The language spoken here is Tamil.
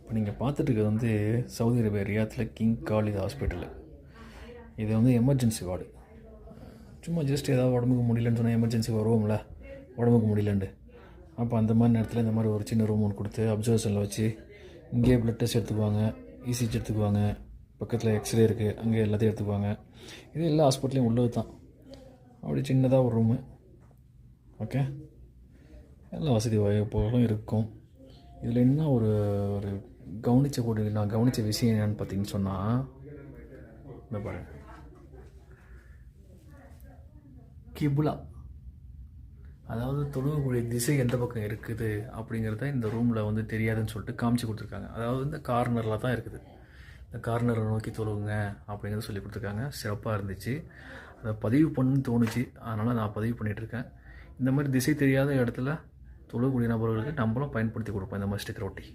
இப்போ நீங்கள் பார்த்துட்டு இருக்கிறது வந்து சவுதி அரேபியா ரியாத்தில் கிங் காலித் ஹாஸ்பிட்டலு. இது வந்து எமர்ஜென்சி வார்டு. சும்மா ஜஸ்ட் ஏதாவது உடம்புக்கு முடியலன்னு சொன்னால் எமர்ஜென்சி வருவோம்ல, உடம்புக்கு முடியலண்டு. அப்போ அந்த மாதிரி நேரத்தில் இந்த மாதிரி ஒரு சின்ன ரூம் ஒன்று கொடுத்து அப்சர்வேஷனில் வச்சு இங்கேயே ப்ளட் டெஸ்ட் எடுத்துக்குவாங்க, இசிஜி எடுத்துக்குவாங்க, பக்கத்தில் எக்ஸ்ரே இருக்குது, அங்கே எல்லாத்தையும் எடுத்துக்குவாங்க. இது எல்லா ஹாஸ்பிட்டலையும் உள்ளது தான். அப்படி சின்னதாக ஒரு ரூமு. ஓகே, எல்லா வசதி வாய்ப்புகளும் இருக்கும். இதில் என்ன ஒரு ஒரு நான் கவனித்த விஷயம் என்னென்னு பார்த்தீங்கன்னு சொன்னால், இந்த பாருங்க, கிபுலா, அதாவது தொழுகக்கூடிய திசை எந்த பக்கம் இருக்குது அப்படிங்கிறத இந்த ரூமில் வந்து தெரியாதுன்னு சொல்லிட்டு காமிச்சு கொடுத்துருக்காங்க. அதாவது இந்த கார்னரில் தான் இருக்குது, இந்த கார்னரை நோக்கி தொழுவுங்க அப்படிங்கிறத சொல்லி கொடுத்துருக்காங்க. சிறப்பாக இருந்துச்சு. அதை பதிவு பண்ணுன்னு தோணுச்சு, அதனால் நான் பதிவு பண்ணிகிட்ருக்கேன். இந்த மாதிரி திசை தெரியாத இடத்துல தொழுகக்கூடிய நபர்களுக்கு நம்மளும் பயன்படுத்தி கொடுப்போம் இந்த மாதிரி ஸ்டிக்கர் ஒட்டி.